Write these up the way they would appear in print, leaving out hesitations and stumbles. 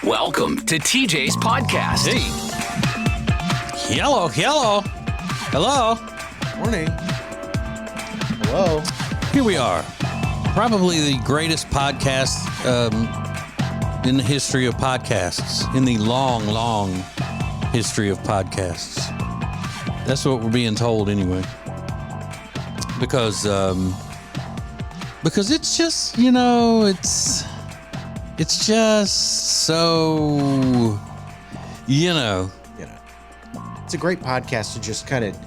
Welcome to TJ's podcast. Hey. Hello. Morning. Hello. Here we are. Probably the greatest podcast in the history of podcasts. In the long history of podcasts. That's what we're being told anyway. Because it's just, it's just so, It's a great podcast to just kind of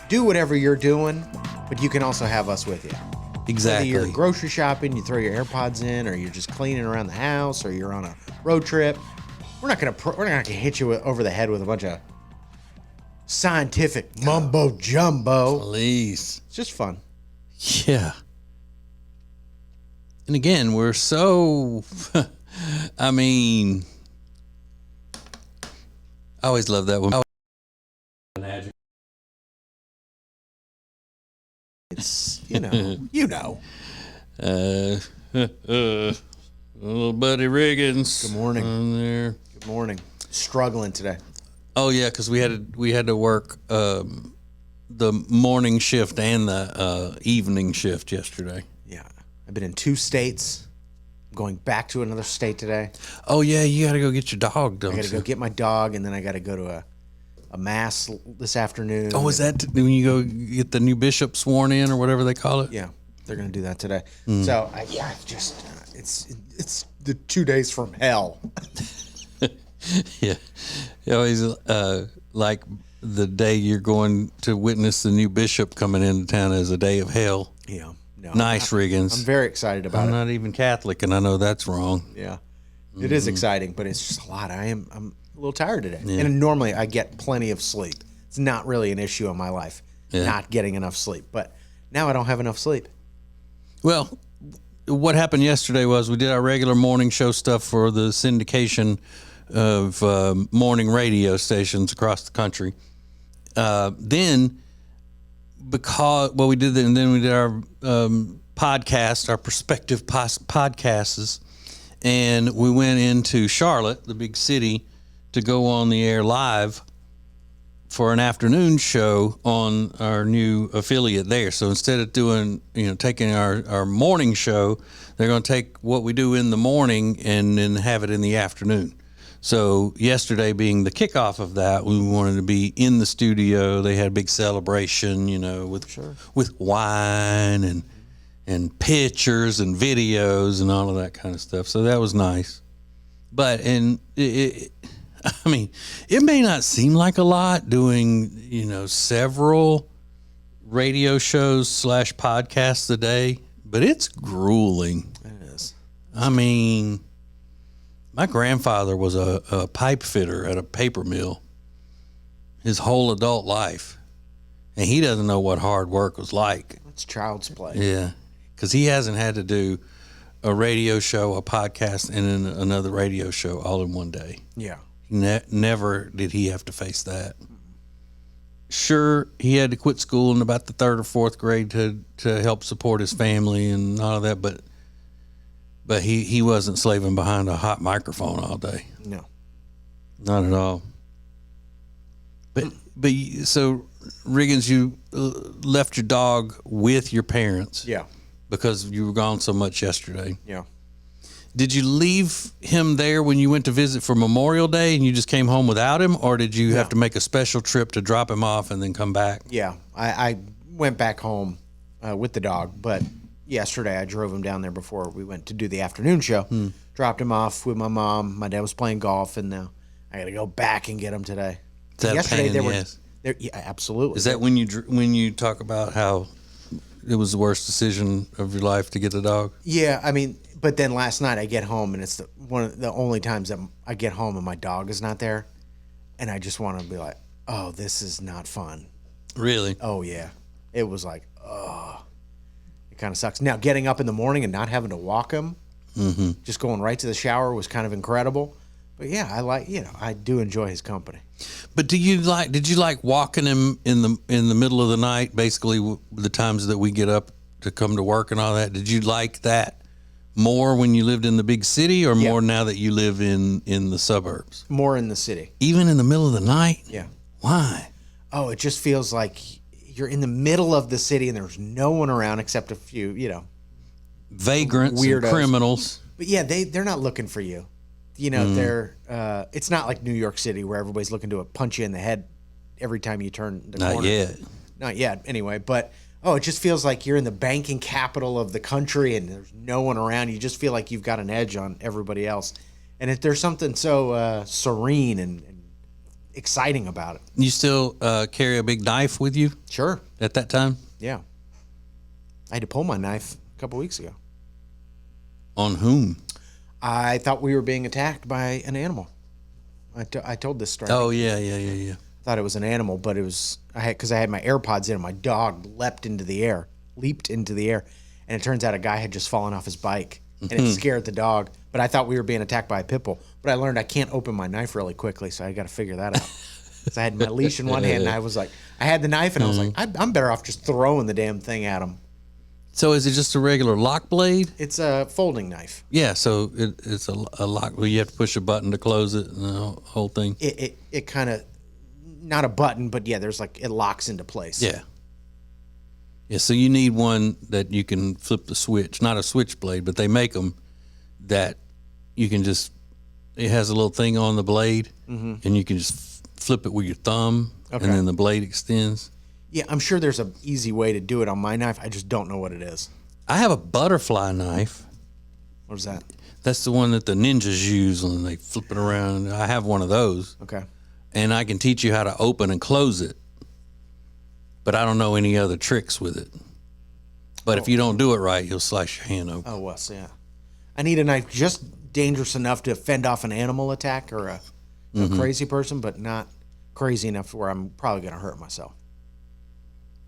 do whatever you're doing, but you can also have us with you. Exactly. Whether you're grocery shopping, you throw your AirPods in, or you're just cleaning around the house, or you're on a road trip. We're not gonna hit you over the head with a bunch of scientific mumbo jumbo. Please. It's just fun. Yeah. And again, we're so, I always love that one. It's Little buddy Riggins. Good morning. On there. Good morning. Struggling today. Oh yeah, because we had to work the morning shift and the evening shift yesterday. Yeah, I've been in 2 states. I'm going back to another state today. Oh yeah, you got to go get your dog, don't you? I got to go get my dog, and then I got to go to a mass this afternoon. Oh, is that when you go get the new bishop sworn in or whatever they call it? Yeah, they're going to do that today. So, it's the 2 days from hell. Yeah. You always like the day you're going to witness the new bishop coming into town as a day of hell. Yeah. No, Nice, Riggins. I'm very excited about I'm it. not even Catholic, and I know that's wrong. Yeah. It is exciting, but it's just a lot. I'm a little tired today. Yeah. And normally I get plenty of sleep. It's not really an issue in my life, Yeah. not getting enough sleep. But now I don't have enough sleep. Well, what happened yesterday was we did our regular morning show stuff for the syndication of morning radio stations across the country. Then, we did that, and then we did our podcast, our prospective podcasts, and we went into Charlotte, the big city, to go on the air live for an afternoon show on our new affiliate there. So instead of doing, taking our morning show, they're going to take what we do in the morning and then have it in the afternoon. So yesterday being the kickoff of that, we wanted to be in the studio. They had a big celebration, with wine and pictures and videos and all of that kind of stuff. So that was nice. But it may not seem like a lot doing, several radio shows / podcasts a day, but it's grueling. It is. My grandfather was a pipe fitter at a paper mill his whole adult life, and he doesn't know what hard work was like. It's child's play. Yeah, because he hasn't had to do a radio show, a podcast, and then another radio show all in one day. Yeah. Never did he have to face that. Sure, he had to quit school in about the 3rd or 4th grade to help support his family and all of that, but he wasn't slaving behind a hot microphone all day. No. Not at all. But so, Riggins, you left your dog with your parents. Yeah. Because you were gone so much yesterday. Yeah. Did you leave him there when you went to visit for Memorial Day and you just came home without him, or did you have to make a special trip to drop him off and then come back? Yeah. I went back home with the dog, but yesterday I drove him down there before we went to do the afternoon show. Dropped him off with my mom. My dad was playing golf, and now I got to go back and get him today. Is that yesterday a pain in the ass? Yeah, absolutely. Is that when you talk about how it was the worst decision of your life to get the dog? Yeah, but then last night I get home, and it's one of the only times that I get home and my dog is not there, and I just want to be like, oh, this is not fun. Really? Oh yeah, it was like, oh, it kind of sucks. Now getting up in the morning and not having to walk him, just going right to the shower was kind of incredible. But yeah, I do enjoy his company. But did you like walking him in the middle of the night, basically the times that we get up to come to work and all that. Did you like that more when you lived in the big city, or more now that you live in the suburbs? More in the city. Even in the middle of the night? Yeah. Why? Oh, it just feels like you're in the middle of the city and there's no one around except a few, Vagrants weirdos. and criminals. But yeah, they're not looking for you. They're it's not like New York City where everybody's looking to punch you in the head every time you turn the corner. Not yet. Not yet, anyway. But it just feels like you're in the banking capital of the country and there's no one around. You just feel like you've got an edge on everybody else. And there's something so serene and exciting about it. You still carry a big knife with you? Sure. At that time? Yeah. I had to pull my knife a couple weeks ago. On whom? I thought we were being attacked by an animal. I told this story. Oh, yeah. Thought it was an animal, but it was because I had my AirPods in and my dog leaped into the air, and it turns out a guy had just fallen off his bike and it scared the dog. But I thought we were being attacked by a pit bull. But I learned I can't open my knife really quickly, so I got to figure that out. So I had my leash in one hand and I was like, I had the knife and I was like, I'm better off just throwing the damn thing at him. So is it just a regular lock blade? It's a folding knife. Yeah, so it's a lock. Well, you have to push a button to close it and the whole thing. It kind of, not a button, but yeah, there's it locks into place. Yeah. Yeah, so you need one that you can flip the switch. Not a switchblade, but they make them that you can just, it has a little thing on the blade, and you can just flip it with your thumb, and then the blade extends. Yeah, I'm sure there's an easy way to do it on my knife. I just don't know what it is. I have a butterfly knife. What is that? That's the one that the ninjas use when they flip it around. I have one of those. Okay. And I can teach you how to open and close it. But I don't know any other tricks with it. But if you don't do it right, you'll slice your hand open. Oh, well, yeah. I need a knife just dangerous enough to fend off an animal attack or a crazy person, but not crazy enough to where I'm probably going to hurt myself.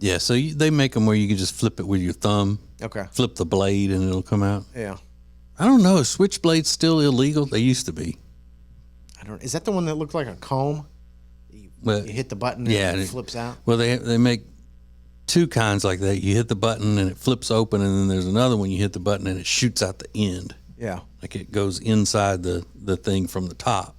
Yeah, so they make them where you can just flip it with your thumb. Okay. Flip the blade and it'll come out. Yeah. I don't know. Is switchblades still illegal? They used to be. Is that the one that looked like a comb? You hit the button and it flips out? Well, they make two kinds like that. You hit the button and it flips open, and then there's another one you hit the button and it shoots out the end. Yeah. Like it goes inside the thing from the top.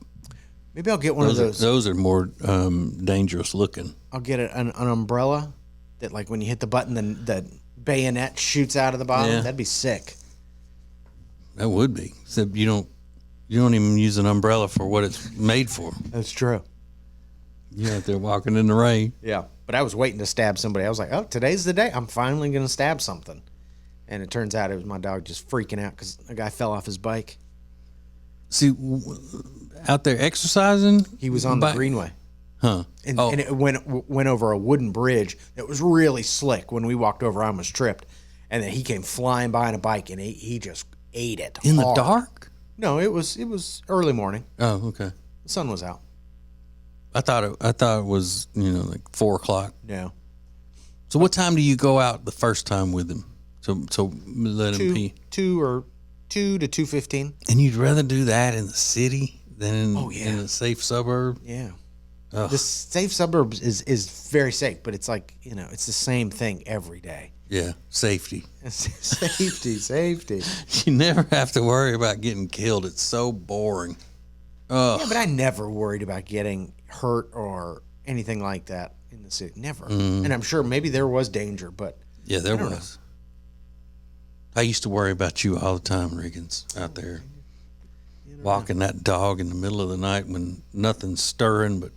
Maybe I'll get one of those. Those are more dangerous looking. I'll get an umbrella that, like, when you hit the button, then the bayonet shoots out of the bottom. Yeah. That'd be sick. That would be. Except you don't even use an umbrella for what it's made for. That's true. You're out there walking in the rain. Yeah. But I was waiting to stab somebody. I was like, oh, today's the day. I'm finally going to stab something. And it turns out it was my dog just freaking out because a guy fell off his bike. See, out there exercising? He was on the greenway. Huh. And it went over a wooden bridge that was really slick. When we walked over, I almost tripped. And then he came flying by on a bike, and he just ate it in hard. the dark? No, it was early morning. Oh, okay. The sun was out. I thought it was like 4 o'clock. No. So what time do you go out the first time with him? So let him pee. 2 to 2:15. And you'd rather do that in the city than in a safe suburb? Yeah. Ugh. The safe suburbs is very safe, but it's like, it's the same thing every day. Yeah, safety. Safety. You never have to worry about getting killed. It's so boring. Ugh. Yeah, but I never worried about getting hurt or anything like that in the city. Never. And I'm sure maybe there was danger, but yeah, there was. I used to worry about you all the time, Riggins, out there walking that dog in the middle of the night when nothing's stirring but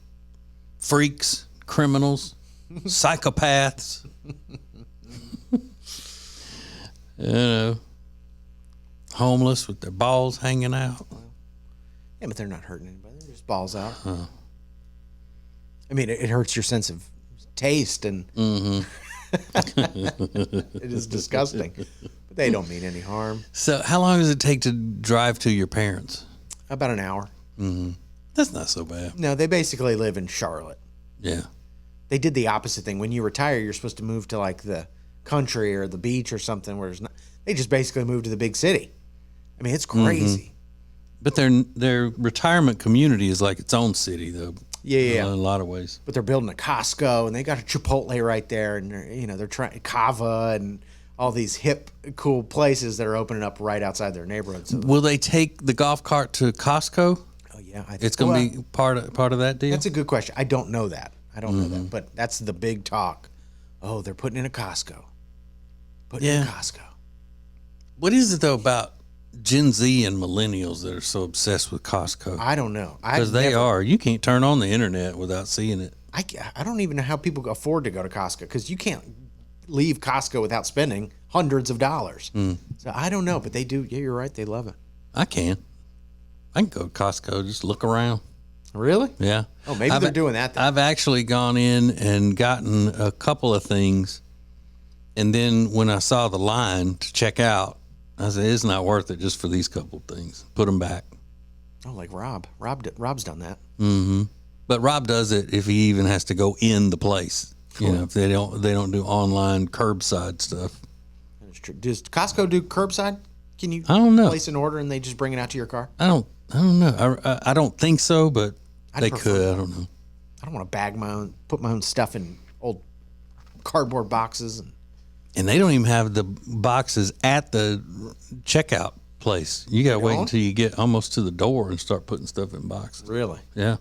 freaks, criminals, psychopaths. Homeless with their balls hanging out. Yeah, but they're not hurting anybody. They're just balls out. Huh. I mean, it hurts your sense of taste, and it is disgusting. But they don't mean any harm. So how long does it take to drive to your parents? About an hour. Mm-hmm. That's not so bad. No, they basically live in Charlotte. Yeah. They did the opposite thing. When you retire, you're supposed to move to like the country or the beach or something where there's not. They just basically moved to the big city. I mean, it's crazy. But their retirement community is like its own city, though. Yeah. In a lot of ways. But they're building a Costco, and they got a Chipotle right there, and they're trying Kava and all these hip, cool places that are opening up right outside their neighborhoods. So, Will they take the golf cart to Costco? oh yeah, It's going to be part of that deal. That's a good question. I don't know that. Know that, but that's the big talk. Oh, they're putting in a Costco. In a Costco. What is it though about Gen Z and millennials that are so obsessed with Costco? I don't know. Because they are. You can't turn on the internet without seeing it. I don't even know how people afford to go to Costco because you can't leave Costco without spending hundreds of dollars. So I don't know, but they do. Yeah, you're right. They love it. I can go to Costco, just look around. Really? Yeah. Oh, maybe they're doing that then. I've actually gone in and gotten a couple of things, and then when I saw the line to check out, I said, it's not worth it just for these couple of things. Put them back. Oh, like Rob. Rob's done that. Mm-hmm. But Rob does it if he even has to go in the place. Cool. You know, if they don't do online curbside stuff. That's true. Does Costco do curbside? Can you I don't know. place an order and they just bring it out to your car? I don't know. I don't think so, but they could. I don't know. I don't want to put my own stuff in old cardboard boxes. And they don't even have the boxes at the checkout place. You got to wait until you get almost to the door and start putting stuff in boxes. Really? Yeah.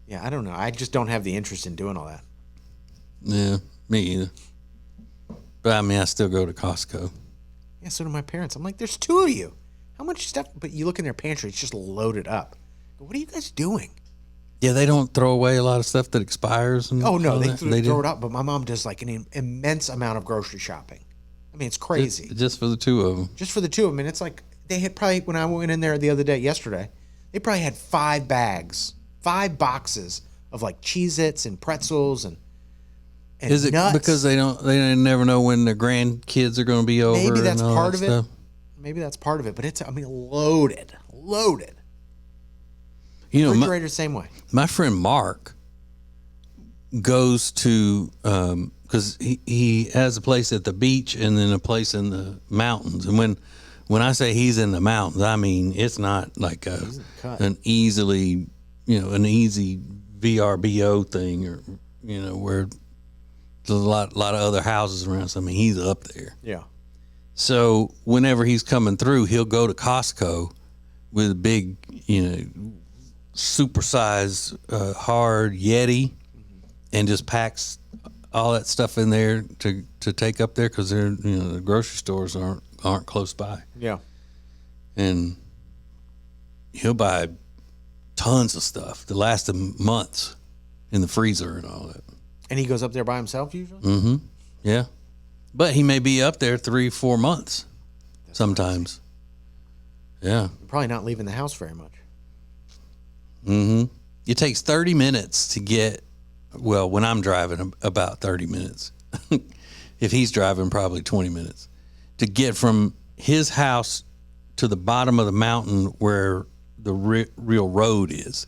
Yeah, I don't know. I just don't have the interest in doing all that. Yeah, me either. But I mean, I still go to Costco. Yeah, so do my parents. I'm like, there's two of you. How much stuff? But you look in their pantry, it's just loaded up. What are you guys doing? Yeah, they don't throw away a lot of stuff that expires. And oh, no, they throw do. it up. But my mom does like an immense amount of grocery shopping. I mean, it's crazy. Just for the two of them. Just for the two of them. And it's like, they had probably, when I went in there yesterday, they probably had 5 boxes of like Cheez-Its and pretzels and is it nuts. Because they never know when their grandkids are going to be over? Maybe that's and all part that of stuff? it. Maybe that's part of it. But it's, I mean, loaded. You know, refrigerator, same way. My friend Mark goes to, because he has a place at the beach and then a place in the mountains. And when I say he's in the mountains, I mean it's not like an easy VRBO thing or, you know, where there's a lot of other houses around. So, I mean, he's up there. Yeah. So whenever he's coming through, he'll go to Costco with a big, you know, supersized hard Yeti and just packs all that stuff in there to take up there because they're, you know, the grocery stores aren't close by. Yeah. And he'll buy tons of stuff that lasts him months in the freezer and all that. And he goes up there by himself usually? Mm-hmm. Yeah. But he may be up there 3-4 months sometimes. Yeah. Probably not leaving the house very much. Mm-hmm. It takes 30 minutes to get, well, when I'm driving, about 30 minutes. If he's driving, probably 20 minutes to get from his house to the bottom of the mountain where the real road is.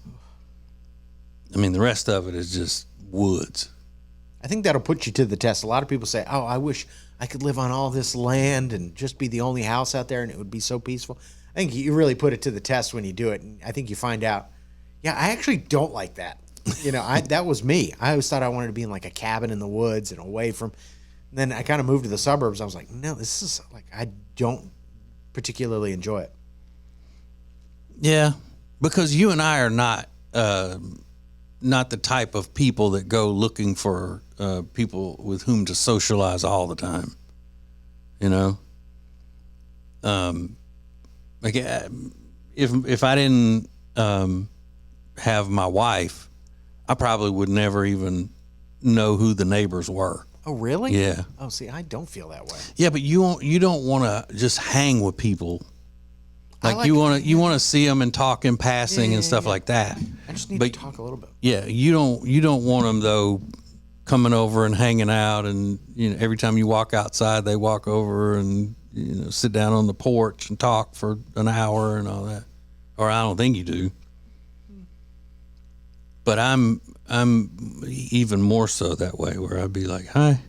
I mean, the rest of it is just woods. I think that'll put you to the test. A lot of people say, oh, I wish I could live on all this land and just be the only house out there and it would be so peaceful. I think you really put it to the test when you do it. And I think you find out, yeah, I actually don't like that. You know, that was me. I always thought I wanted to be in like a cabin in the woods and away from. And then I kind of moved to the suburbs. I was like, no, this is like, I don't particularly enjoy it. Yeah, because you and I are not the type of people that go looking for people with whom to socialize all the time. You know, like if I didn't have my wife, I probably would never even know who the neighbors were. Oh, really? Yeah. Oh, see, I don't feel that way. Yeah, but you don't want to just hang with people. Like you want to see them and talk in passing and stuff like that. I just need to talk a little bit. Yeah, you don't want them though coming over and hanging out, and you know every time you walk outside they walk over and you know sit down on the porch and talk for an hour and all that. Or I don't think you do. But I'm even more so that way, where I'd be like, hi,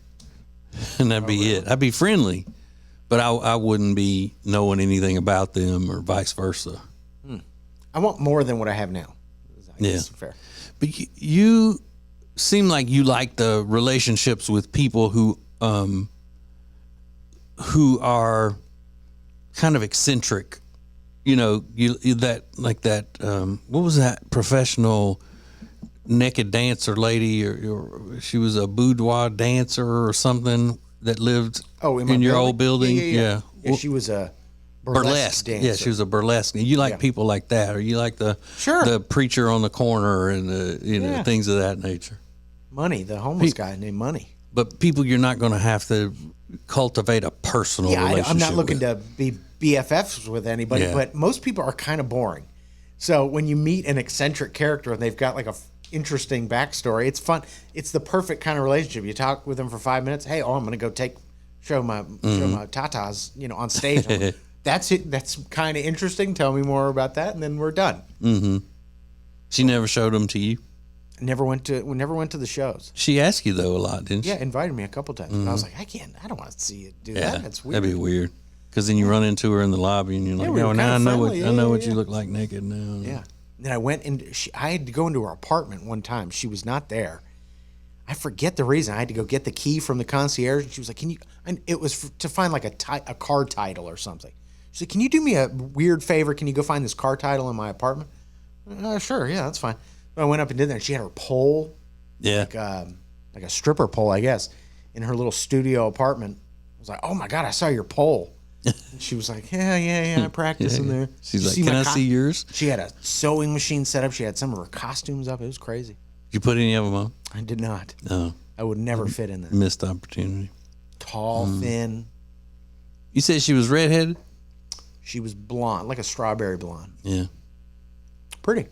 and that'd be it. I'd be friendly, but I wouldn't be knowing anything about them or vice versa. I want more than what I have now. I guess fair. But you seem like you like the relationships with people who who are kind of eccentric. You know, what was that professional naked dancer lady, or she was a boudoir dancer or something that lived in your old building? Yeah, she was a burlesque dancer. Yeah, she was a burlesque. You like people like that, or you like the preacher on the corner and the things of that nature. Money, the homeless guy named Money. But people you're not going to have to cultivate a personal relationship I'm not looking with. to be BFFs with anybody, but most people are kind of boring. So when you meet an eccentric character and they've got like a interesting backstory, it's fun. It's the perfect kind of relationship. You talk with them for 5 minutes. Hey, I'm going to go show my tatas, on stage. That's it. That's kind of interesting. Tell me more about that, and then we're done. Mm-hmm. She never showed them to you. Never went to the shows. She asked you though a lot, didn't she? Yeah, invited me a couple times. And I was like, I don't want to see you do that. That's weird. That'd be weird. Because then you run into her in the lobby and you're like, now I know what you look like naked now. Yeah. And then I went and I had to go into her apartment one time. She was not there. I forget the reason. I had to go get the key from the concierge, and she was like, "Can you?" And it was to find like a car title or something. She said, "Can you do me a weird favor? Can you go find this car title in my apartment?" Sure, yeah, that's fine. But I went up and did that. And she had her pole, like a stripper pole, I guess, in her little studio apartment. I was like, "Oh my God, I saw your pole." And she was like, yeah, I practice in there. She's like, "Can I see yours?" She had a sewing machine set up. She had some of her costumes up. It was crazy. Did you put any of them on? I did not. No. I would never fit in there. Missed opportunity. Tall, thin. You said she was redheaded? She was blonde, like a strawberry blonde. Yeah. Pretty.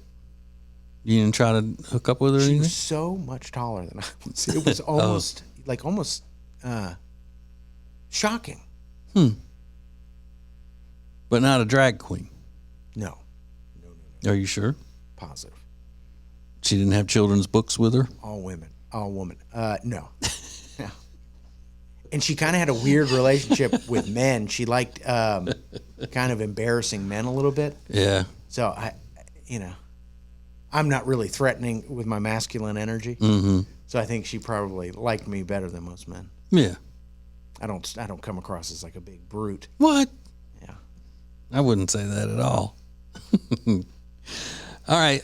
You didn't try to hook up with her or anything? She was so much taller than I was. It was almost, shocking. But not a drag queen? No. Are you sure? Positive. She didn't have children's books with her? All women. No. Yeah. And she kind of had a weird relationship with men. She liked kind of embarrassing men a little bit. Yeah. So I'm not really threatening with my masculine energy. Mm-hmm. So I think she probably liked me better than most men. Yeah. I don't come across as like a big brute. What? Yeah. I wouldn't say that at all. All right.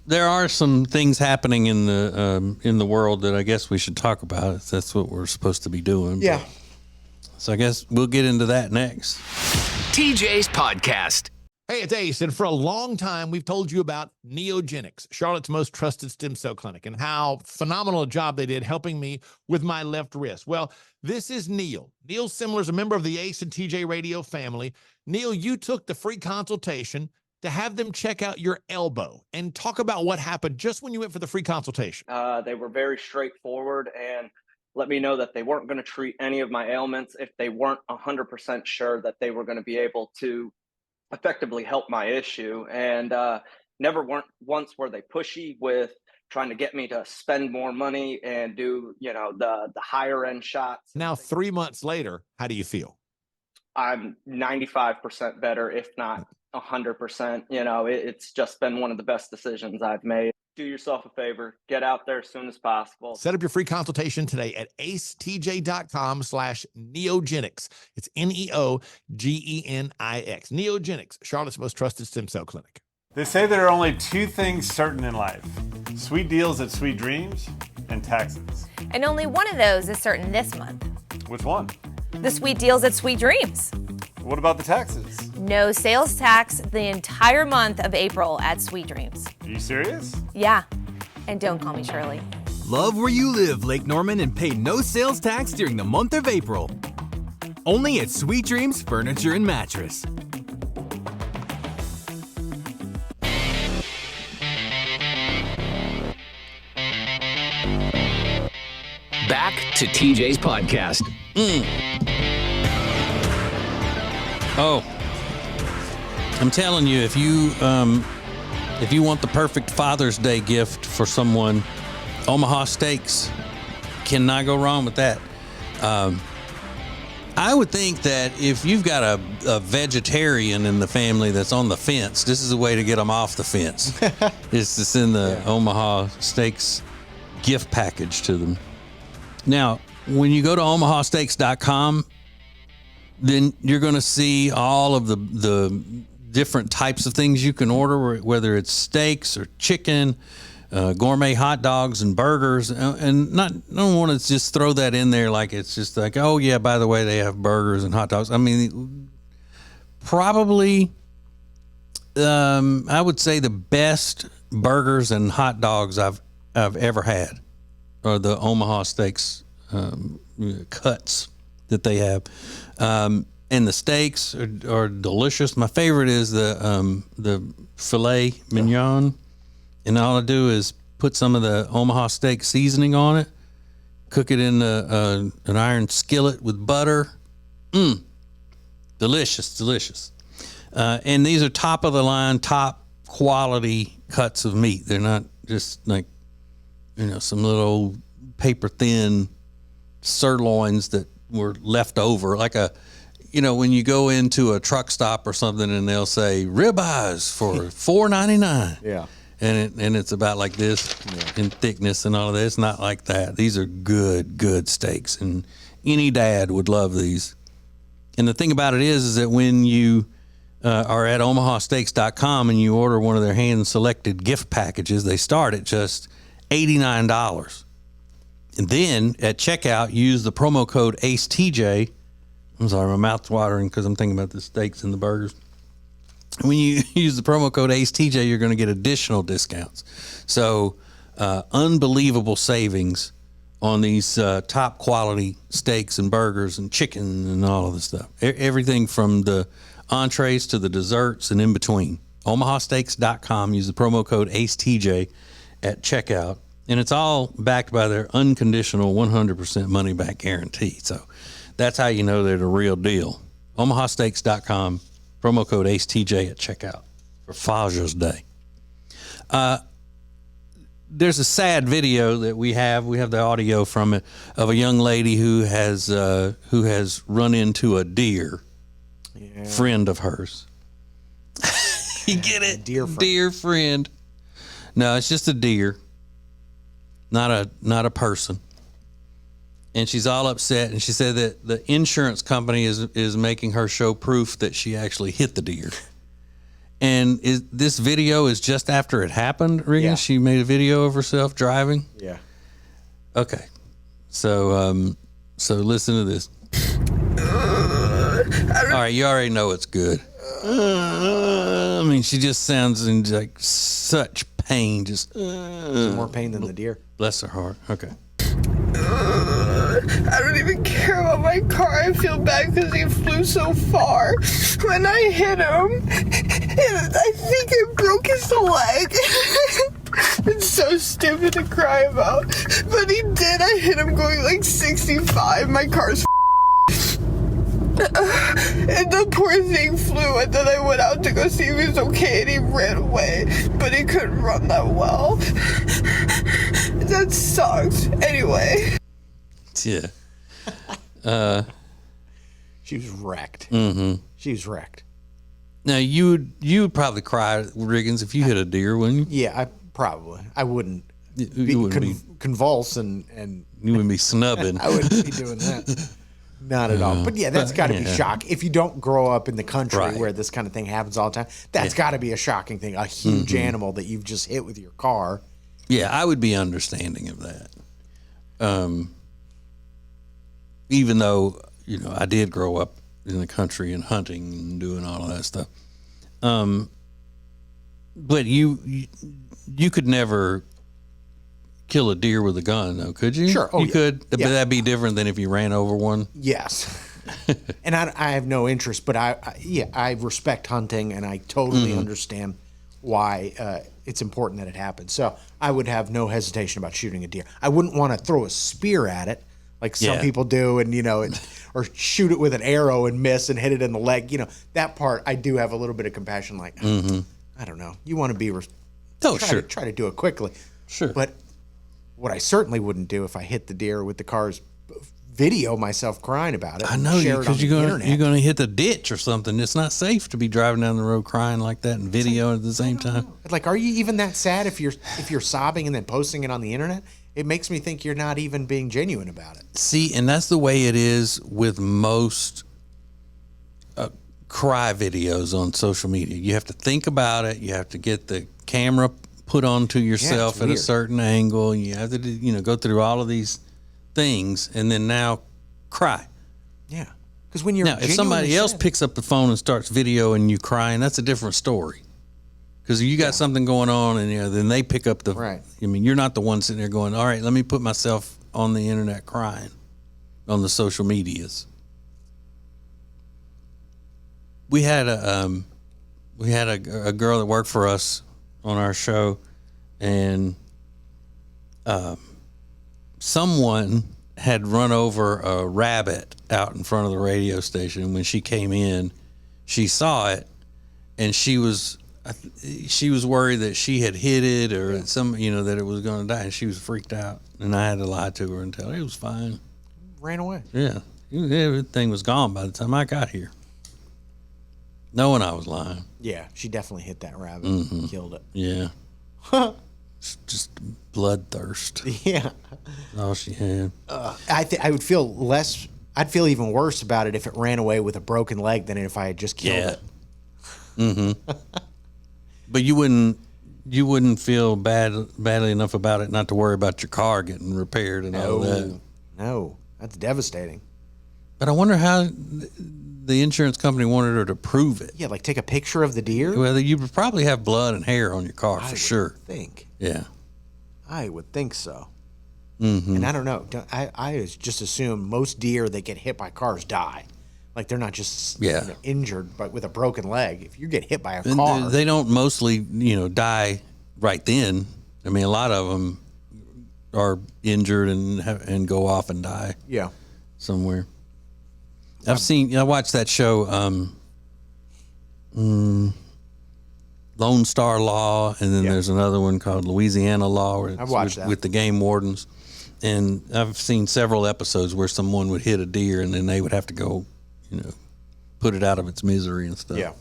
There are some things happening in the world that I guess we should talk about. That's what we're supposed to be doing. Yeah. So I guess we'll get into that next. TJ's Podcast. Hey, it's Ace, and for a long time, we've told you about Neogenics, Charlotte's most trusted stem cell clinic, and how phenomenal a job they did helping me with my left wrist. Well, this is Neil. Neil Simler is a member of the Ace and TJ Radio family. Neil, you took the free consultation to have them check out your elbow and talk about what happened just when you went for the free consultation. They were very straightforward and let me know that they weren't going to treat any of my ailments if they weren't 100% sure that they were going to be able to effectively help my issue. And once were they pushy with trying to get me to spend more money and do, the higher end shots. Now, 3 months later, how do you feel? I'm 95% better, if not 100%. It's just been one of the best decisions I've made. Do yourself a favor, get out there as soon as possible. Set up your free consultation today at acetj.com/neogenics. It's Neogenix. Neogenics, Charlotte's most trusted stem cell clinic. They say there are only two things certain in life: sweet deals at Sweet Dreams and taxes. And only one of those is certain this month. Which one? The sweet deals at Sweet Dreams. What about the taxes? No sales tax the entire month of April at Sweet Dreams. Are you serious? Yeah. And don't call me Shirley. Love where you live, Lake Norman, and pay no sales tax during the month of April. Only at Sweet Dreams Furniture and Mattress. Back to TJ's Podcast. Oh, I'm telling you, if you want the perfect Father's Day gift for someone, Omaha Steaks cannot go wrong with that. I would think that if you've got a vegetarian in the family that's on the fence, this is a way to get them off the fence. Is to send the Omaha Steaks gift package to them. Now, when you go to omahasteaks.com, then you're going to see all of the different types of things you can order, whether it's steaks or chicken, gourmet hot dogs and burgers. And I don't want to just throw that in there like it's just like, oh, yeah, by the way, they have burgers and hot dogs. I mean, probably I would say the best burgers and hot dogs I've ever had are the Omaha Steaks cuts that they have. And the steaks are delicious. My favorite is the filet mignon. And all I do is put some of the Omaha Steak seasoning on it, cook it in an iron skillet with butter. Delicious, delicious. And these are top of the line, top quality cuts of meat. They're not just like, some little paper thin sirloins that were left over, like when you go into a truck stop or something and they'll say ribeyes for $4.99. Yeah. And it's about like this in thickness and all of that. It's not like that. These are good steaks, and any dad would love these. And the thing about it is that when you are at omahasteaks.com and you order one of their hand-selected gift packages, they start at just $89. And then at checkout, use the promo code ACETJ. I'm sorry, my mouth's watering because I'm thinking about the steaks and the burgers. When you use the promo code ACETJ, you're going to get additional discounts. So unbelievable savings on these top quality steaks and burgers and chicken and all of this stuff. Everything from the entrees to the desserts and in between. omahasteaks.com. Use the promo code ACETJ at checkout. And it's all backed by their unconditional 100% money back guarantee. So that's how you know they're the real deal. omahasteaks.com. Promo code ACETJ at checkout for Father's Day. There's a sad video that we have. We have the audio from it of a young lady who has run into a deer friend of hers. You get it? Deer friend. No, it's just a deer, not a person. And she's all upset, and she said that the insurance company is making her show proof that she actually hit the deer. And this video is just after it happened, Regan? Yeah. She made a video of herself driving? Yeah. Okay. So listen to this. All right, you already know it's good. I mean, she just sounds in like such pain. Just more pain than the deer. Bless her heart. Okay. I don't even care about my car. I feel bad because he flew so far. When I hit him, I think I broke his leg. It's so stupid to cry about. But he did. I hit him going like 65. My car's and the poor thing flew, and then I went out to go see if he was okay, and he ran away, but he couldn't run that well. That sucks. Anyway. Yeah. She was wrecked. Mm-hmm. She was wrecked. Now, you would probably cry, Riggins, if you hit a deer, wouldn't you? Yeah, I wouldn't. You wouldn't convulse and you wouldn't be snubbing. I wouldn't be doing that. Not at all. But yeah, that's got to be shocking. If you don't grow up in the country where this kind of thing happens all the time, that's got to be a shocking thing. A huge animal that you've just hit with your car. Yeah, I would be understanding of that. Even though, I did grow up in the country and hunting and doing all of that stuff. But you could never kill a deer with a gun, though, could you? Sure. You could. But that'd be different than if you ran over one. Yes. And I have no interest, but I respect hunting, and I totally understand why it's important that it happens. So I would have no hesitation about shooting a deer. I wouldn't want to throw a spear at it like some people do, and or shoot it with an arrow and miss and hit it in the leg. That part I do have a little bit of compassion. Like I don't know, you want to be try to do it quickly. Sure, but what I certainly wouldn't do if I hit the deer with the car's video myself crying about it. I know, because you're going to hit the ditch or something. It's not safe to be driving down the road crying like that and video at the same time. Like, are you even that sad if you're sobbing and then posting it on the internet? It makes me think you're not even being genuine about it. See, and that's the way it is with most cry videos on social media. You have to think about it. You have to get the camera put onto yourself at a certain angle. You have to, go through all of these things and then now cry. Yeah. Because when you're if somebody else picks up the phone and starts videoing you crying, that's a different story. Because you got something going on, and then they pick up the. Right. I mean, you're not the one sitting there going, "All right, let me put myself on the internet crying, on the social medias." We had a girl that worked for us on our show, and someone had run over a rabbit out in front of the radio station. When she came in, she saw it, and she was worried that she had hit it or that it was going to die, and she was freaked out. And I had to lie to her and tell her it was fine. Ran away. Yeah, everything was gone by the time I got here. Knowing I was lying. Yeah, she definitely hit that rabbit and killed it. Yeah. Just bloodthirst. Yeah. That's all she had. I would feel less. I'd feel even worse about it if it ran away with a broken leg than if I had just killed it. Mm-hmm. But you wouldn't feel badly enough about it not to worry about your car getting repaired and all that. No, that's devastating. But I wonder how the insurance company wanted her to prove it. Yeah, like take a picture of the deer? Well, you would probably have blood and hair on your car for sure. Yeah. I would think so. Mm-hmm. And I don't know. I just assume most deer that get hit by cars die. Like they're not just injured, but with a broken leg. If you get hit by a car, they don't mostly die right then. I mean, a lot of them are injured and go off and die. Yeah, somewhere. I watched that show, Lone Star Law, and then there's another one called Louisiana Law. Where I've watched that with the game wardens, and I've seen several episodes where someone would hit a deer and then they would have to go, put it out of its misery and stuff. Yeah,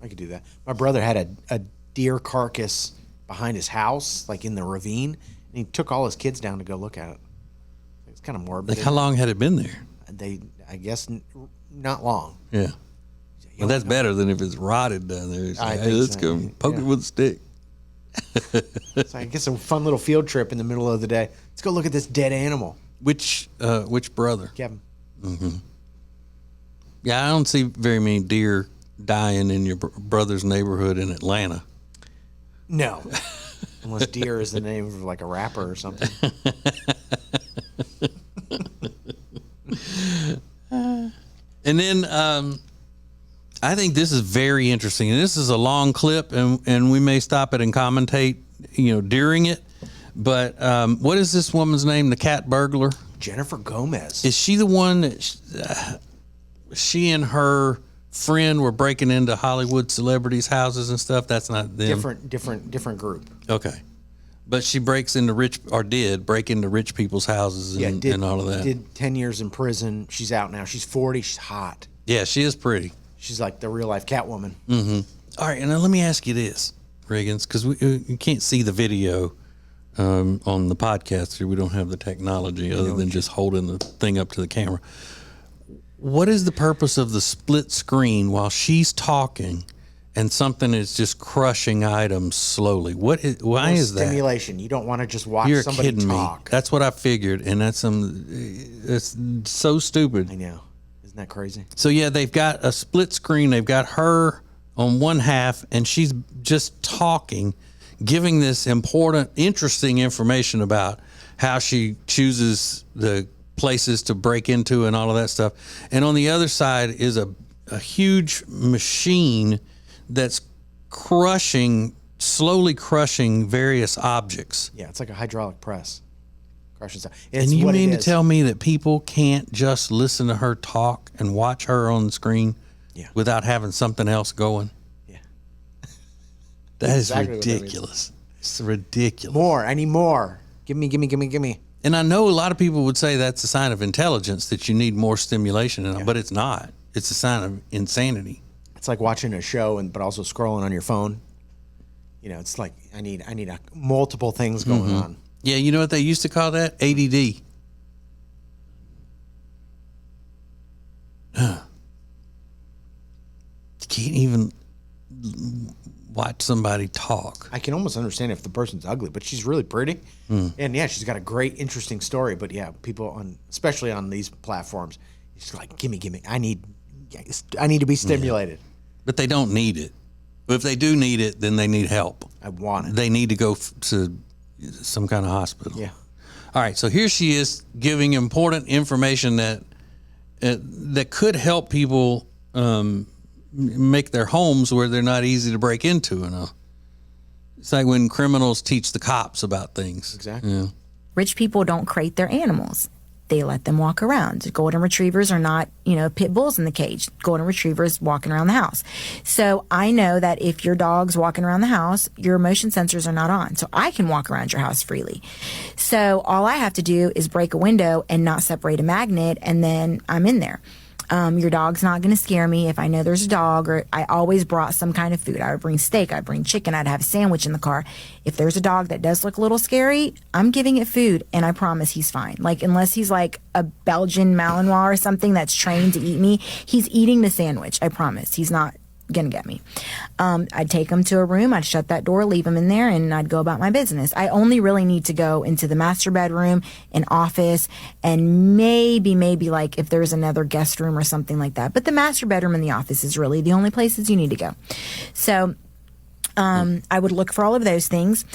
I could do that. My brother had a deer carcass behind his house, like in the ravine, and he took all his kids down to go look at it. It's kind of morbid. Like, how long had it been there? I guess not long. Yeah. Well, that's better than if it's rotted down there. It's like, hey, let's go poke it with a stick. So I guess a fun little field trip in the middle of the day. Let's go look at this dead animal. Which brother? Kevin. Mm-hmm. Yeah, I don't see very many deer dying in your brother's neighborhood in Atlanta. No. Unless deer is the name of like a rapper or something. And then I think this is very interesting. And this is a long clip, and we may stop it and commentate, during it. But what is this woman's name, the cat burglar? Jennifer Gomez. Is she the one that she and her friend were breaking into Hollywood celebrities' houses and stuff? That's not them. Different group. Okay. But she did break into rich people's houses and all of that. Did 10 years in prison. She's out now. She's 40. She's hot. Yeah, she is pretty. She's like the real life Catwoman. Mm-hmm. All right, and now let me ask you this, Riggins, because you can't see the video on the podcast here. We don't have the technology other than just holding the thing up to the camera. What is the purpose of the split screen while she's talking and something is just crushing items slowly? Why is that? Stimulation. You don't want to just watch somebody talk. Me. That's what I figured, and that's so stupid. I know. Isn't that crazy? So yeah, they've got a split screen. They've got her on one half, and she's just talking, giving this important, interesting information about how she chooses the places to break into and all of that stuff. And on the other side is a huge machine that's slowly crushing various objects. Yeah, it's like a hydraulic press. Crushes stuff. And you mean to tell me that people can't just listen to her talk and watch her on the screen without having something else going? Yeah. That is ridiculous. It's ridiculous. More. I need more. Give me. And I know a lot of people would say that's a sign of intelligence, that you need more stimulation, but it's not. It's a sign of insanity. It's like watching a show but also scrolling on your phone. It's like I need multiple things going on. Yeah, you know what they used to call that? ADD. can't even watch somebody talk. I can almost understand if the person's ugly, but she's really pretty. And yeah, she's got a great, interesting story. But yeah, people especially on these platforms, it's like, gimme. I need to be stimulated. But they don't need it. If they do need it, then they need help. I want it. They need to go to some kind of hospital. Yeah. All right. So here she is giving important information that could help people make their homes where they're not easy to break into. It's like when criminals teach the cops about things. Exactly. Yeah. Rich people don't crate their animals. They let them walk around. Golden retrievers are not, pit bulls in the cage. Golden retrievers walking around the house. So I know that if your dog's walking around the house, your motion sensors are not on. So I can walk around your house freely. So all I have to do is break a window and not separate a magnet, and then I'm in there. Your dog's not going to scare me if I know there's a dog, or I always brought some kind of food. I would bring steak, I'd bring chicken, I'd have a sandwich in the car. If there's a dog that does look a little scary, I'm giving it food, and I promise he's fine. Like, unless he's like a Belgian Malinois or something that's trained to eat me, he's eating the sandwich. I promise. He's not gonna get me. I'd take him to a room, I'd shut that door, leave him in there, and I'd go about my business. I only really need to go into the master bedroom, an office, and maybe like if there's another guest room or something like that. But the master bedroom and the office is really the only places you need to go. So I would look for all of those things.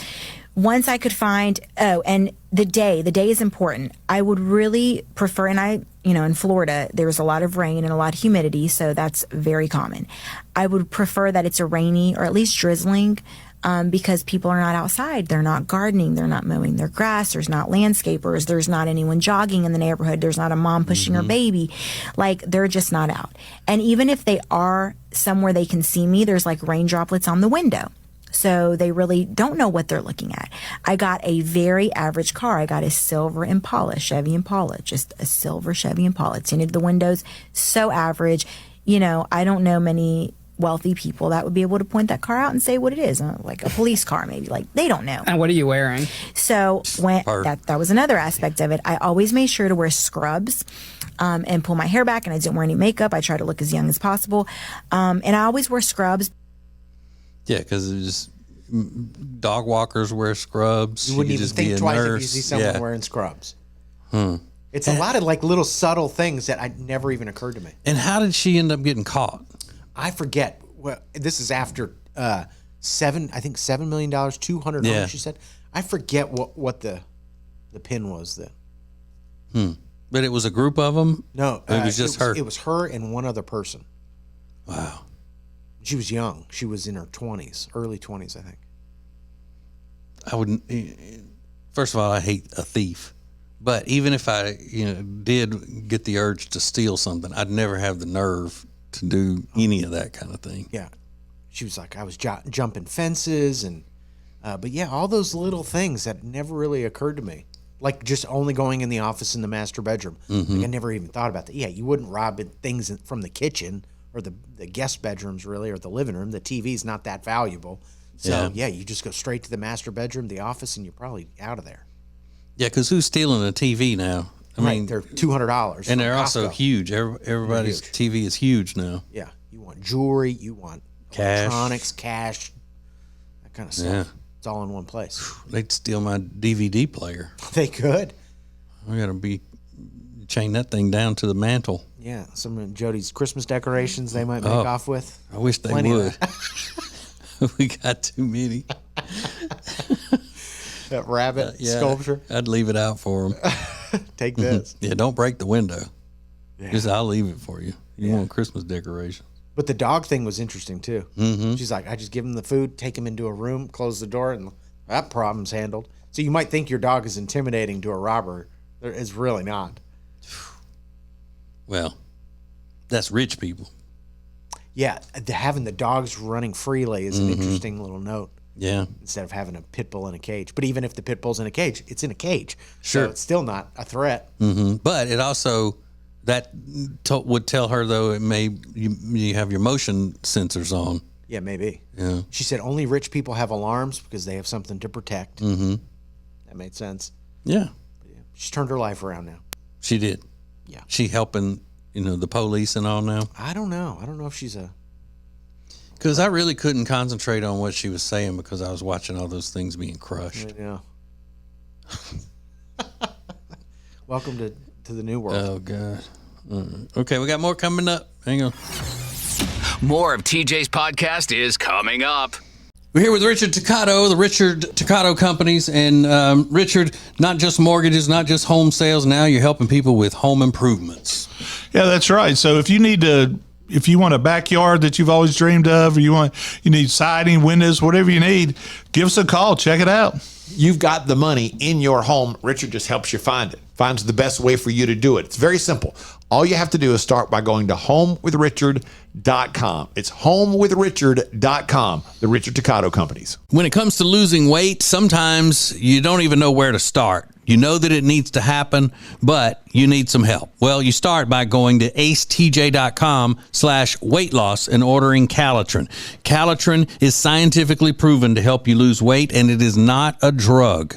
Once I could find, and the day is important. I would really prefer, and in Florida, there's a lot of rain and a lot of humidity, so that's very common. I would prefer that it's a rainy or at least drizzling, because people are not outside. They're not gardening. They're not mowing their grass. There's not landscapers. There's not anyone jogging in the neighborhood. There's not a mom pushing her baby. Like, they're just not out. And even if they are somewhere they can see me, there's like rain droplets on the window. So they really don't know what they're looking at. I got a very average car. I got a silver Impala, Chevy Impala, just a silver Chevy Impala. Tinted the windows, so average. I don't know many wealthy people that would be able to point that car out and say what it is, like a police car maybe. Like, they don't know. And what are you wearing? So that was another aspect of it. I always made sure to wear scrubs and pull my hair back, and I didn't wear any makeup. I try to look as young as possible. And I always wear scrubs. Yeah, because dog walkers wear scrubs. You wouldn't even think twice if you see someone wearing scrubs. It's a lot of like little subtle things that never even occurred to me. And how did she end up getting caught? I forget. Well, this is after $7 million, 200 homes, she said. I forget what the pin was then. But it was a group of them? No. It was just her? It was her and one other person. Wow. She was young. She was in her 20s, early 20s, I think. I wouldn't. First of all, I hate a thief. But even if I, did get the urge to steal something, I'd never have the nerve to do any of that kind of thing. Yeah. She was like, I was jumping fences but yeah, all those little things that never really occurred to me. Like just only going in the office in the master bedroom. Like I never even thought about that. Yeah, you wouldn't rob things from the kitchen or the guest bedrooms really, or the living room. The TV's not that valuable. So yeah, you just go straight to the master bedroom, the office, and you're probably out of there. Yeah, because who's stealing a TV now? I mean, they're $200. And they're also huge. Everybody's TV is huge now. Yeah, you want jewelry, you want electronics, cash, that kind of stuff. Yeah. It's all in one place. They'd steal my DVD player. They could. I got to chain that thing down to the mantle. Yeah, some of Jody's Christmas decorations they might make off with. I wish they would. We got too many. That rabbit sculpture. I'd leave it out for them. Take this. Yeah, don't break the window. Yeah. I'll leave it for you. You want Christmas decorations. But the dog thing was interesting too. She's like, I just give him the food, take him into a room, close the door, and that problem's handled. So you might think your dog is intimidating to a robber. It's really not. Well, that's rich people. Yeah, having the dogs running freely is an interesting little note. Yeah. Instead of having a pit bull in a cage. But even if the pit bull's in a cage, it's in a cage. Sure. So it's still not a threat. But it also, would tell her, though, you have your motion sensors on. Yeah, maybe. Yeah. She said only rich people have alarms because they have something to protect. That made sense. Yeah. She's turned her life around now. She did. Yeah. She helping, the police and all now? I don't know. I don't know if she's a Because I really couldn't concentrate on what she was saying because I was watching all those things being crushed. Yeah. Welcome to the new world. Oh, God. Okay, we got more coming up. Hang on. More of TJ's podcast is coming up. We're here with Richard Toccato, the Richard Toccato Companies. And Richard, not just mortgages, not just home sales. Now you're helping people with home improvements. Yeah, that's right. So if you want a backyard that you've always dreamed of, or you need siding, windows, whatever you need, give us a call. Check it out. You've got the money in your home. Richard just helps you find it, finds the best way for you to do it. It's very simple. All you have to do is start by going to homewithrichard.com. It's homewithrichard.com, the Richard Toccato Companies. When it comes to losing weight, sometimes you don't even know where to start. You know that it needs to happen, but you need some help. Well, you start by going to acetj.com/weight loss and ordering Calitrin. Calitrin is scientifically proven to help you lose weight, and it is not a drug.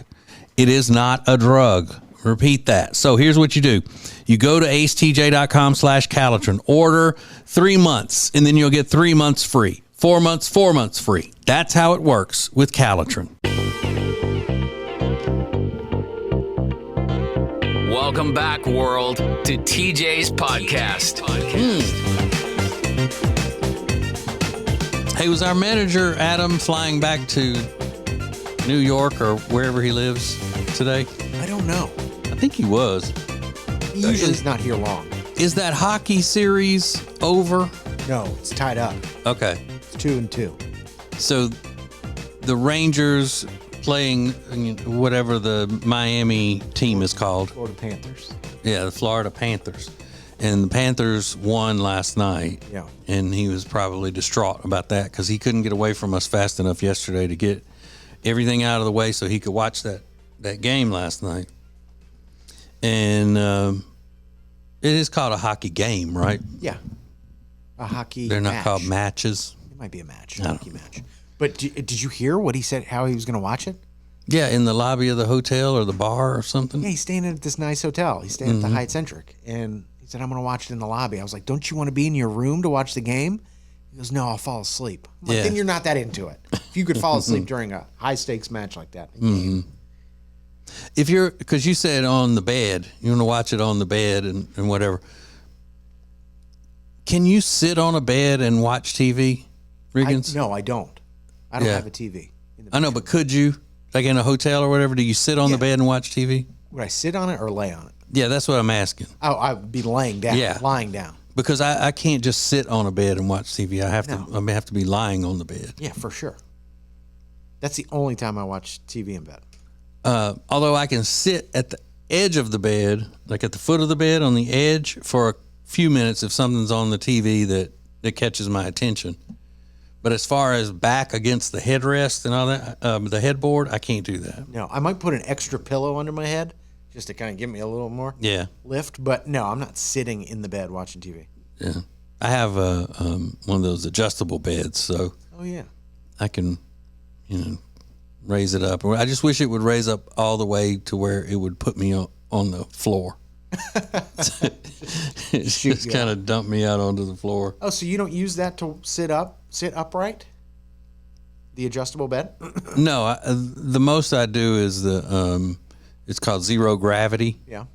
It is not a drug. Repeat that. So here's what you do. You go to acetj.com/Calitrin, order 3 months, and then you'll get 3 months free. 4 months, 4 months free. That's how it works with Calitrin. Welcome back, world, to TJ's podcast. Hey, was our manager, Adam, flying back to New York or wherever he lives today? I don't know. I think he was. He usually is not here long. Is that hockey series over? No, it's tied up. Okay. It's 2-2. So the Rangers playing whatever the Miami team is called. Florida Panthers. Yeah, the Florida Panthers. And the Panthers won last night. Yeah. And he was probably distraught about that because he couldn't get away from us fast enough yesterday to get everything out of the way so he could watch that game last night. And it is called a hockey game, right? Yeah. A hockey They're not match. called matches. It might be a match. A hockey match. But did you hear what he said, how he was going to watch it? Yeah, in the lobby of the hotel or the bar or something. Yeah, he's staying at this nice hotel. He's staying at the Hyatt Centric. And he said, I'm going to watch it in the lobby. I was like, don't you want to be in your room to watch the game? He goes, no, I'll fall asleep. I'm like, then you're not that into it. If you could fall asleep during a high-stakes match like that. If you're, because you said on the bed, you want to watch it on the bed and whatever. Can you sit on a bed and watch TV, Riggins? No, I don't. I don't have a TV. I know, but could you? Like in a hotel or whatever, do you sit on the bed and watch TV? Would I sit on it or lay on it? Yeah, that's what I'm asking. Oh, I would be laying down. Yeah. Lying down. Because I can't just sit on a bed and watch TV. I may have to be lying on the bed. Yeah, for sure. That's the only time I watch TV in bed. Although I can sit at the edge of the bed, like at the foot of the bed on the edge for a few minutes if something's on the TV that catches my attention. But as far as back against the headrest and all that, the headboard, I can't do that. No, I might put an extra pillow under my head just to kind of give me a little more lift. But no, I'm not sitting in the bed watching TV. Yeah. I have one of those adjustable beds, so I can, raise it up. I just wish it would raise up all the way to where it would put me on the floor. It's just kind of dumped me out onto the floor. Oh, so you don't use that to sit upright? The adjustable bed? No, the most I do is it's called zero gravity. Yeah.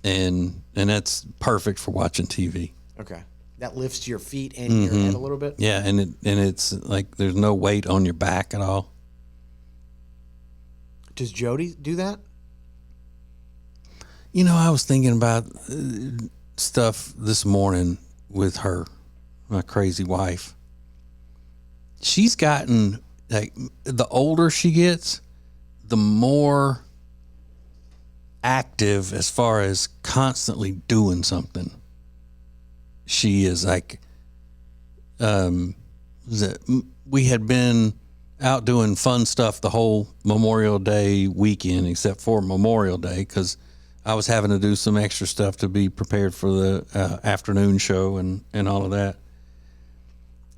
And that's perfect for watching TV. Okay. That lifts your feet and your head a little bit? Yeah, and it's like there's no weight on your back at all. Does Jody do that? I was thinking about stuff this morning with her, my crazy wife. She's gotten, like, the older she gets, the more active as far as constantly doing something. She is like, we had been out doing fun stuff the whole Memorial Day weekend, except for Memorial Day, because I was having to do some extra stuff to be prepared for the afternoon show and all of that.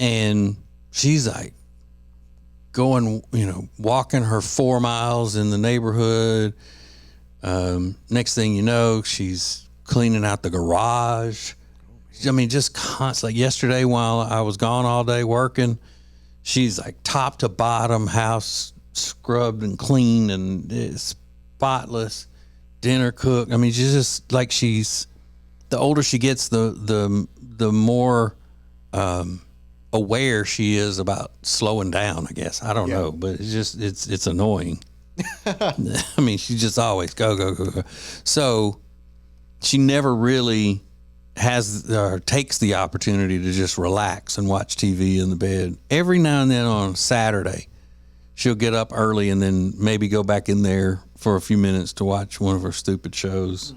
And she's like going, walking her 4 miles in the neighborhood. Next thing you know, she's cleaning out the garage. I mean, just constant. Like yesterday while I was gone all day working, she's like top to bottom, house scrubbed and clean and spotless, dinner cooked. I mean, she's just like the older she gets, the more aware she is about slowing down, I guess. I don't know, but it's annoying. I mean, she just always go. So she never really takes the opportunity to just relax and watch TV in the bed. Every now and then on Saturday, she'll get up early and then maybe go back in there for a few minutes to watch one of her stupid shows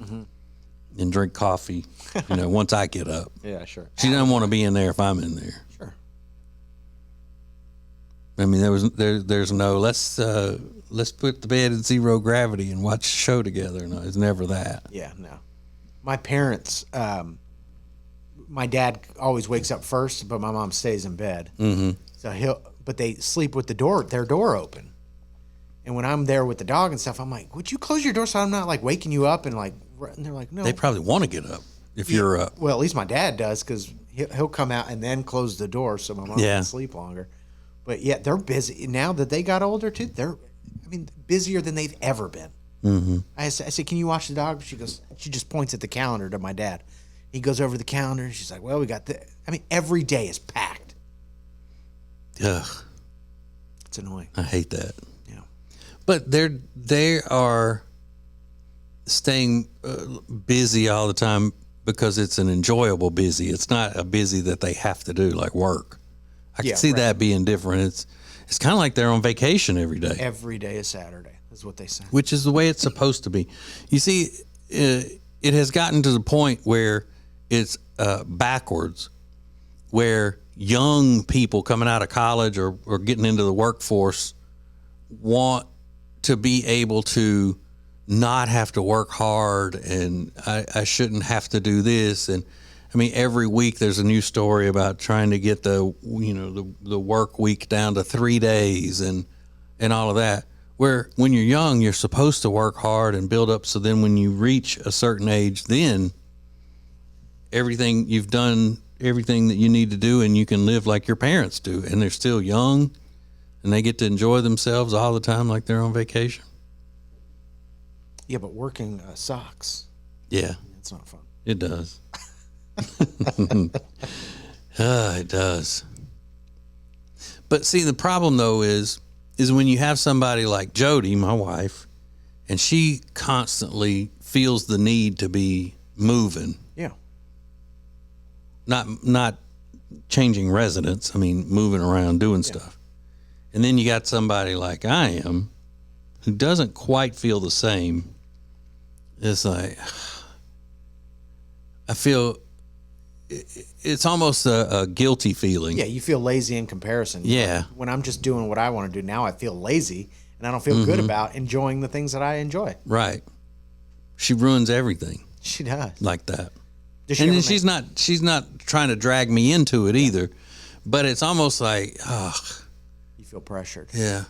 and drink coffee, once I get up. Yeah, sure. She doesn't want to be in there if I'm in there. Sure. I mean, there's no, let's put the bed in zero gravity and watch a show together. No, it's never that. Yeah, no. My parents, my dad always wakes up first, but my mom stays in bed. Mm-hmm. So but they sleep with their door open. And when I'm there with the dog and stuff, I'm like, would you close your door so I'm not like waking you up and they're like, no. They probably want to get up if you're up. Well, at least my dad does, because he'll come out and then close the door so my mom can sleep longer. But yeah, they're busy now that they got older too. They're, busier than they've ever been. Mm-hmm. I said, can you watch the dog? She just points at the calendar to my dad. He goes over the calendar and she's like, well, we got every day is packed. Ugh. It's annoying. I hate that. Yeah. But they are staying busy all the time because it's an enjoyable busy. It's not a busy that they have to do, like work. I can see that being different. It's kind of like they're on vacation every day. Every day is Saturday, is what they say. Which is the way it's supposed to be. You see, it has gotten to the point where it's backwards, where young people coming out of college or getting into the workforce want to be able to not have to work hard, and I shouldn't have to do this. And I mean, every week there's a new story about trying to get the work week down to 3 days and all of that. Where when you're young, you're supposed to work hard and build up. So then when you reach a certain age, then you've done everything that you need to do, and you can live like your parents do. And they're still young, and they get to enjoy themselves all the time like they're on vacation. Yeah, but working sucks. Yeah. It's not fun. It does. It does. But see, the problem though is when you have somebody like Jody, my wife, and she constantly feels the need to be moving. Yeah. Not changing residence. I mean, moving around, doing stuff. And then you got somebody like I am who doesn't quite feel the same. It's like, I feel it's almost a guilty feeling. Yeah, you feel lazy in comparison. Yeah. When I'm just doing what I want to do now, I feel lazy, and I don't feel good about enjoying the things that I enjoy. Right. She ruins everything. She does. Like that. And then she's not trying to drag me into it either, but it's almost like, you feel pressured. Yeah.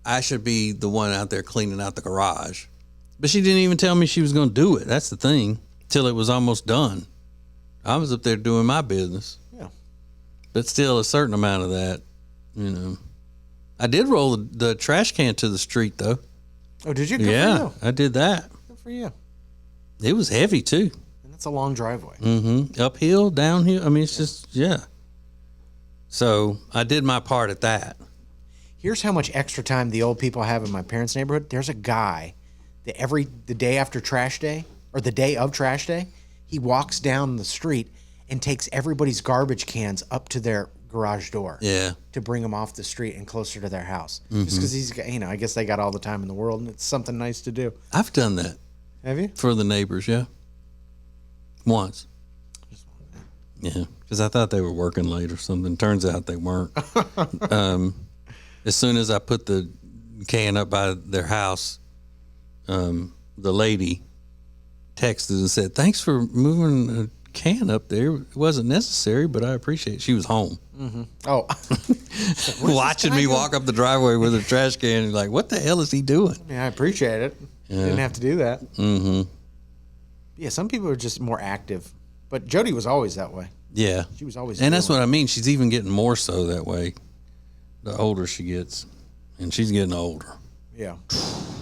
I should be the one out there cleaning out the garage. But she didn't even tell me she was going to do it. That's the thing. Till it was almost done. I was up there doing my business. Yeah. But still, a certain amount of that, I did roll the trash can to the street, though. Oh, did you? Good yeah, for you. I did that. Good for you. It was heavy, too. And it's a long driveway. Mm-hmm. Uphill, downhill. I mean, it's just, yeah. So I did my part at that. Here's how much extra time the old people have in my parents' neighborhood. There's a guy that the day after trash day, or the day of trash day, he walks down the street and takes everybody's garbage cans up to their garage door. Yeah. To bring them off the street and closer to their house. Just because he's got, I guess they got all the time in the world, and it's something nice to do. I've done that. Have you? For the neighbors, yeah. Once. Yeah, because I thought they were working late or something. Turns out they weren't. As soon as I put the can up by their house, the lady texted and said, "Thanks for moving a can up there. It wasn't necessary, but I appreciate it." She was home. Mm-hmm. Oh. Watching me walk up the driveway with a trash can, and like, what the hell is he doing? Yeah, I appreciate it. Yeah. Didn't have to do that. Mm-hmm. Yeah, some people are just more active. But Jody was always that way. Yeah. She was always and that's what I mean. She's even getting more so that way. the older she gets, and she's getting older. Yeah.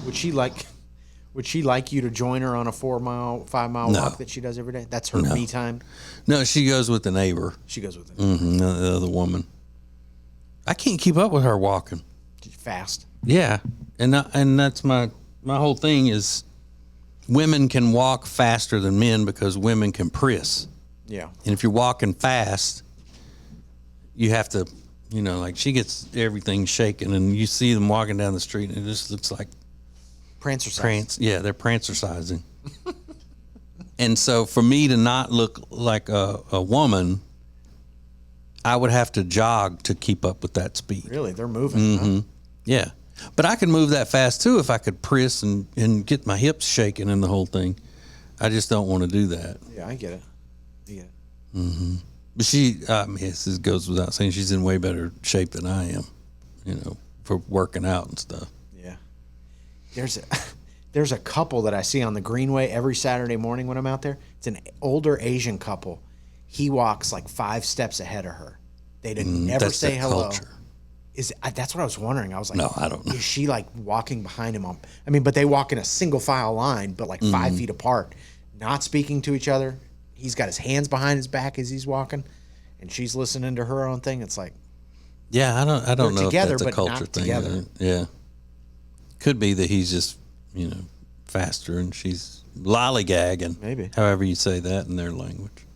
Would she like you to join her on a 5-mile No. walk that she does every day? That's her No. me time. No, she goes with the neighbor. She goes with the neighbor. Mm-hmm, the other woman. I can't keep up with her walking. Fast. Yeah, and that's my whole thing is women can walk faster than men because women can press. Yeah. And if you're walking fast, you have to, like she gets everything shaking, and you see them walking down the street, and it just looks like Prancercise. Yeah, they're prancercising. And so for me to not look like a woman, I would have to jog to keep up with that speed. Really? They're moving. Mm-hmm. Huh? Yeah. But I could move that fast too if I could press and get my hips shaking and the whole thing. I just don't want to do that. Yeah, I get it. Mm-hmm. But she, this goes without saying, she's in way better shape than I am, for working out and stuff. Yeah. There's a couple that I see on the Greenway every Saturday morning when I'm out there. It's an older Asian couple. He walks like 5 steps ahead of her. They'd never say hello. Culture. That's what I was wondering. I was like, no, I don't know. Is she like walking behind him but they walk in a single file line, but like 5 feet apart, not speaking to each other. He's got his hands behind his back as he's walking, and she's listening to her own thing. It's like, yeah, I don't know together, if that's a but culture not thing. together. Yeah. Could be that he's just, faster and she's lollygagging. Maybe. However you say that in their language.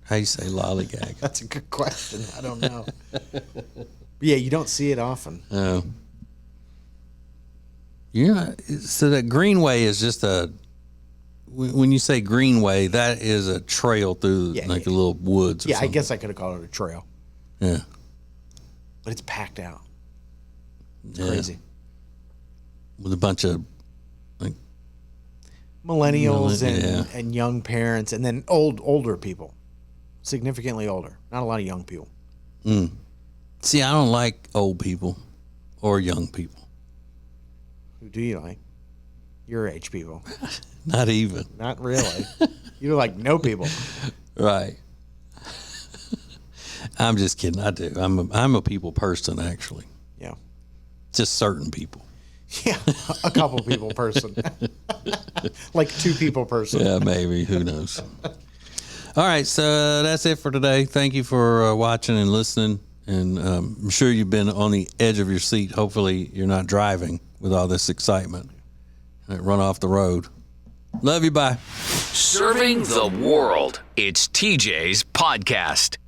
How you say lollygag? That's a good question. I don't know. But yeah, you don't see it often. Oh. So that Greenway is just when you say Greenway, that is a trail through a little woods or Yeah, something. I guess I could have called it a trail. Yeah. But it's packed out. It's Yeah. crazy. With a bunch of Millennials Yeah. and young parents, and then older people. Significantly older. Not a lot of young people. See, I don't like old people or young people. Who do you like? Your age people. Not even. Not really. You like no people. Right. I'm just kidding. I do. I'm a people person, actually. Yeah. Just certain people. Yeah, a couple people person. Like 2 people person. Yeah, maybe. Who knows? All right, so that's it for today. Thank you for watching and listening. And I'm sure you've been on the edge of your seat. Hopefully you're not driving with all this excitement. Run off the road. Love you. Bye. Serving the world. It's TJ's podcast.